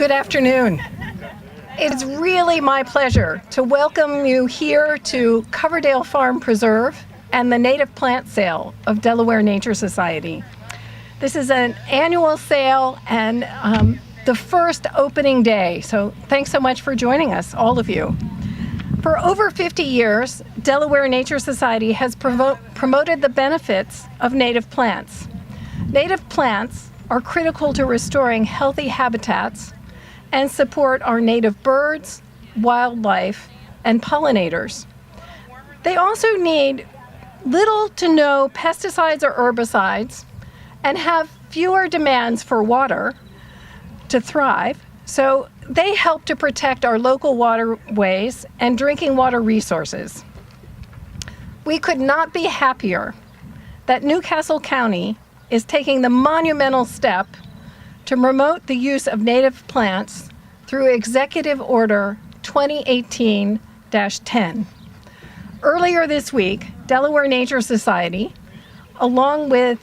Good afternoon. It's really my pleasure to welcome you here to Coverdale Farm Preserve and the Native Plant Sale of Delaware Nature Society. This is an annual sale and the first opening day, so thanks so much for joining us, all of you. For over 50 years, Delaware Nature Society has promoted the benefits of native plants. Native plants are critical to restoring healthy habitats and support our native birds, wildlife, and pollinators. They also need little to no pesticides or herbicides and have fewer demands for water to thrive, so they help to protect our local waterways and drinking water resources. We could not be happier that Newcastle County is taking the monumental step to promote the use of native plants through Executive Order 2018-10. Earlier this week, Delaware Nature Society, along with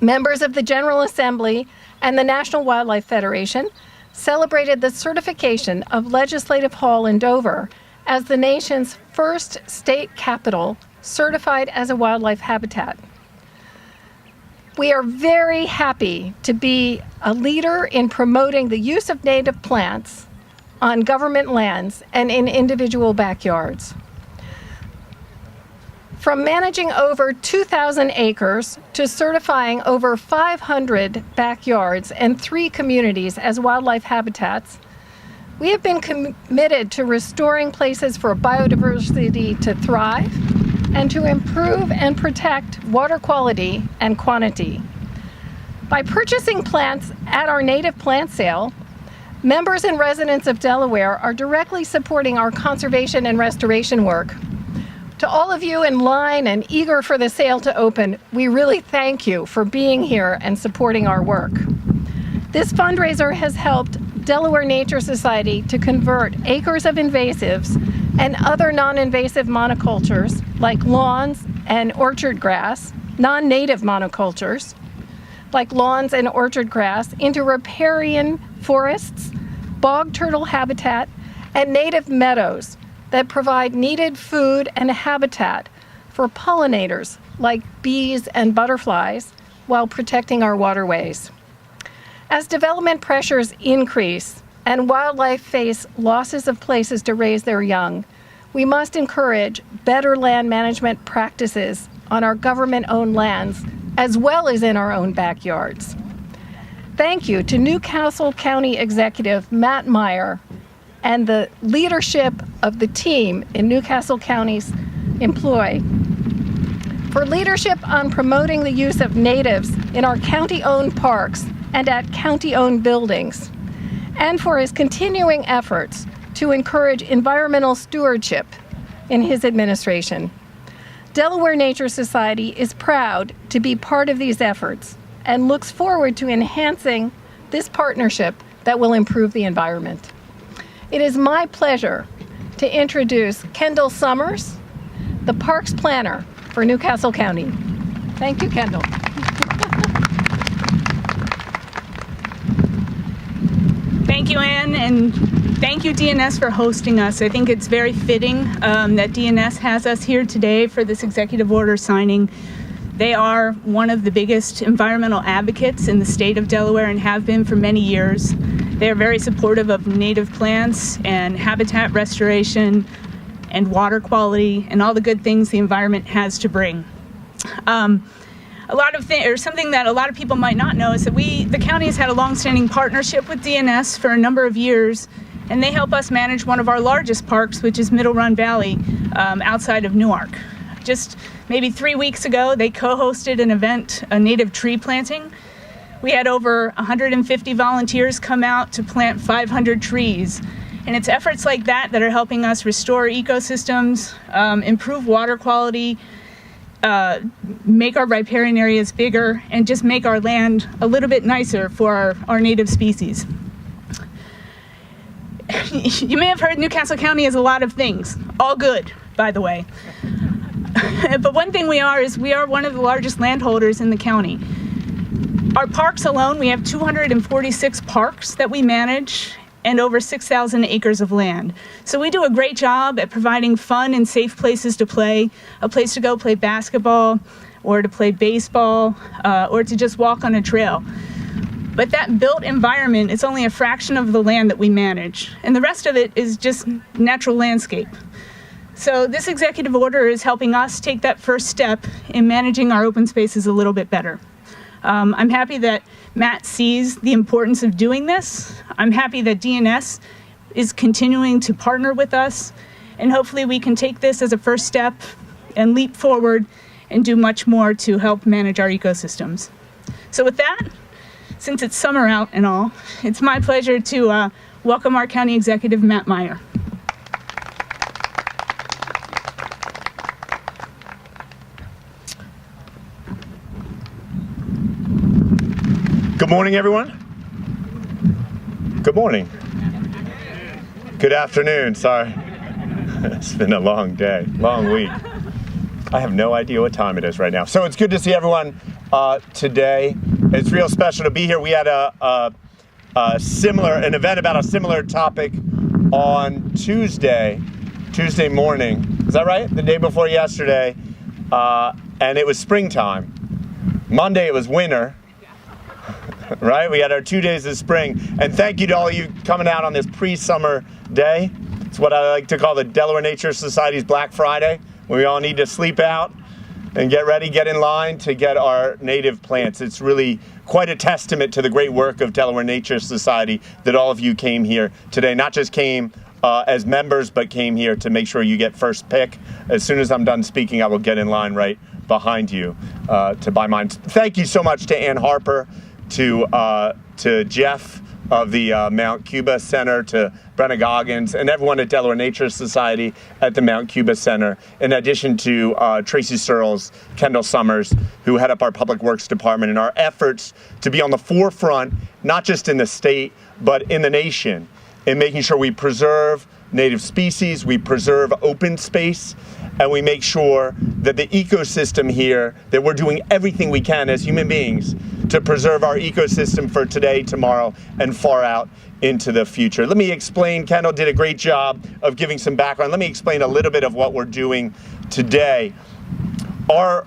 members of the General Assembly and the National Wildlife Federation, celebrated the certification of Legislative Hall in Dover as the nation's first state capitol certified as a wildlife habitat. We are very happy to be a leader in promoting the use of native plants on government lands and in individual backyards. From managing over 2,000 acres to certifying over 500 backyards and 3 communities as wildlife habitats, we have been committed to restoring places for biodiversity to thrive and to improve and protect water quality and quantity. By purchasing plants at our native plant sale, members and residents of Delaware are directly supporting our conservation and restoration work. To all of you in line and eager for the sale to open, we really thank you for being here and supporting our work. This fundraiser has helped Delaware Nature Society to convert acres of invasives and other non-invasive monocultures like lawns and orchard grass, non-native monocultures like lawns and orchard grass, into riparian forests, bog turtle habitat, and native meadows that provide needed food and habitat for pollinators like bees and butterflies while protecting our waterways. As development pressures increase and wildlife face losses of places to raise their young, we must encourage better land management practices on our government-owned lands as well as in our own backyards. Thank you to Newcastle County Executive Matt Meyer and the leadership of the team in Newcastle County's employ for leadership on promoting the use of natives in our county-owned parks and at county-owned buildings, and for his continuing efforts to encourage environmental stewardship in his administration. Delaware Nature Society is proud to be part of these efforts and looks forward to enhancing this partnership that will improve the environment. It is my pleasure to introduce KENDALL SOMMERS, the Parks Planner for Newcastle County. Thank you, KENDALL. Thank you, Ann, and thank you, DNS, for hosting us. I think it's very fitting that DNS has us here today for this executive order signing. They are one of the biggest environmental advocates in the state of Delaware and have been for many years. They are very supportive of native plants and habitat restoration and water quality and all the good things the environment has to bring. Something that a lot of people might not know is that the county has had a long-standing partnership with DNS for a number of years, and they help us manage one of our largest parks, which is Middle Run Valley, outside of Newark. Just maybe 3 weeks ago, they co-hosted an event, a native tree planting. We had over 150 volunteers come out to plant 500 trees. And it's efforts like that that are helping us restore ecosystems, improve water quality, make our riparian areas bigger, and just make our land a little bit nicer for our native species. You may have heard Newcastle County is a lot of things, all good, by the way. But one thing we are one of the largest landholders in the county. Our parks alone, we have 246 parks that we manage and over 6,000 acres of land. So we do a great job at providing fun and safe places to play, a place to go play basketball or to play baseball or to just walk on a trail. But that built environment is only a fraction of the land that we manage, and the rest of it is just natural landscape. So this executive order is helping us take that first step in managing our open spaces a little bit better. I'm happy that Matt sees the importance of doing this. I'm happy that DNS is continuing to partner with us, and hopefully we can take this as a first step and leap forward and do much more to help manage our ecosystems. So with that, since it's summer out and all, it's my pleasure to welcome our County Executive, Matt Meyer. Good morning, everyone. Good morning. Good afternoon, sorry. It's been a long day, long week. I have no idea what time it is right now. So it's good to see everyone today. It's real special to be here. We had an event about a similar topic on Tuesday morning. Is that right? The day before yesterday. And it was springtime. Monday it was winter. Right? We had our 2 days of spring. And thank you to all of you coming out on this pre-summer day. It's what I like to call the Delaware Nature Society's Black Friday, when we all need to sleep out and get ready, get in line to get our native plants. It's really quite a testament to the great work of Delaware Nature Society that all of you came here today. Not just came as members, but came here to make sure you get first pick. As soon as I'm done speaking, I will get in line right behind you to buy mine. Thank you so much to Ann Harper, to Jeff of the Mount Cuba Center, to Brenna Goggins, and everyone at Delaware Nature Society at the Mount Cuba Center, in addition to Tracy Searles, KENDALL SOMMERS, who head up our Public Works Department, in our efforts to be on the forefront, not just in the state, but in the nation, in making sure we preserve native species, we preserve open space, and we make sure that the ecosystem here, that we're doing everything we can as human beings to preserve our ecosystem for today, tomorrow, and far out into the future. Let me explain. KENDALL did a great job of giving some background. Let me explain a little bit of what we're doing today. Our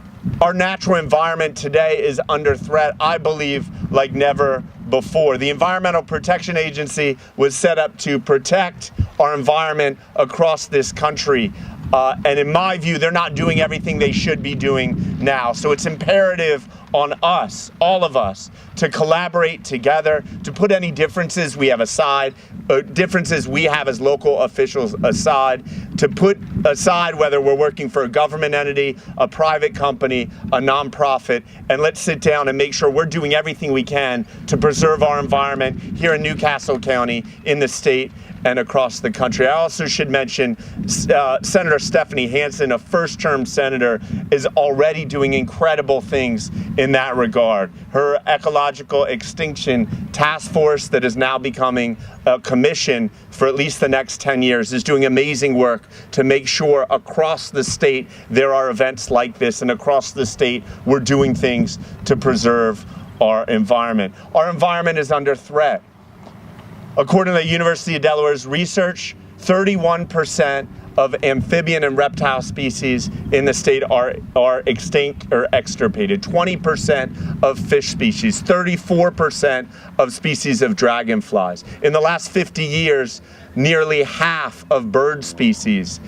natural environment today is under threat, I believe, like never before. The Environmental Protection Agency was set up to protect our environment across this country. And in my view, they're not doing everything they should be doing now. So it's imperative on us, all of us, to collaborate together, to put any differences we have aside, differences we have as local officials aside, to put aside whether we're working for a government entity, a private company, a nonprofit, and let's sit down and make sure we're doing everything we can to preserve our environment here in Newcastle County, in the state, and across the country. I also should mention Senator Stephanie Hansen, a first-term senator, is already doing incredible things in that regard. Her Ecological Extinction Task Force, that is now becoming a commission for at least the next 10 years, is doing amazing work to make sure across the state there are events like this, and across the state we're doing things to preserve our environment. Our environment is under threat. According to the University of Delaware's research, 31% of amphibian and reptile species in the state are extinct or extirpated. 20% of fish species, 34% of species of dragonflies. In the last 50 years, nearly half of bird species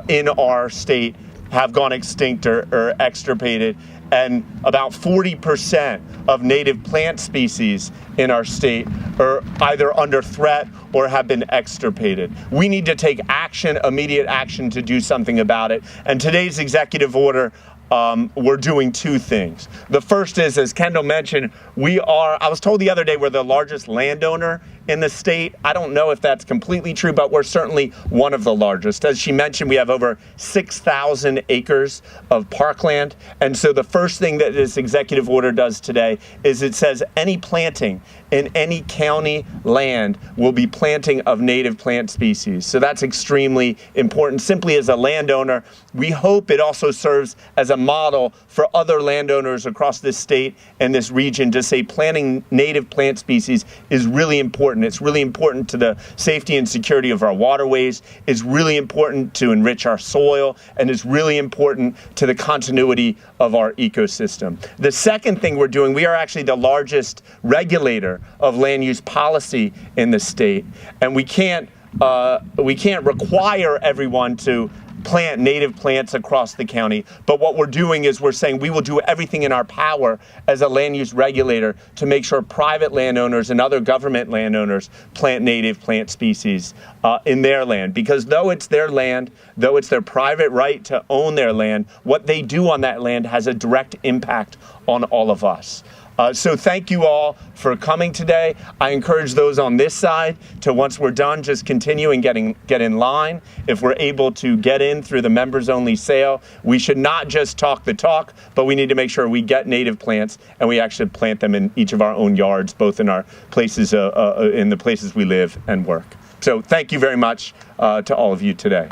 in our state have gone extinct or extirpated, and about 40% of native plant species in our state are either under threat or have been extirpated. We need to take action, immediate action, to do something about it. And today's executive order, we're doing two things. The first is, as KENDALL mentioned, I was told the other day we're the largest landowner in the state. I don't know if that's completely true, but we're certainly one of the largest. As she mentioned, we have over 6,000 acres of parkland. And so the first thing that this executive order does today is it says any planting in any county land will be planting of native plant species. So that's extremely important. Simply as a landowner, we hope it also serves as a model for other landowners across this state and this region to say planting native plant species is really important. It's really important to the safety and security of our waterways. It's really important to enrich our soil, and it's really important to the continuity of our ecosystem. The second thing we're doing, we are actually the largest regulator of land use policy in the state, and we can't require everyone to plant native plants across the county, but what we're doing is we're saying we will do everything in our power as a land use regulator to make sure private landowners and other government landowners plant native plant species in their land, because though it's their land, though it's their private right to own their land, what they do on that land has a direct impact on all of us. So thank you all for coming today. I encourage those on this side to, once we're done, just continue and get in line. If we're able to get in through the members only sale, we should not just talk the talk, but we need to make sure we get native plants and we actually plant them in each of our own yards, both in our places, in the places we live and work. So thank you very much to all of you today.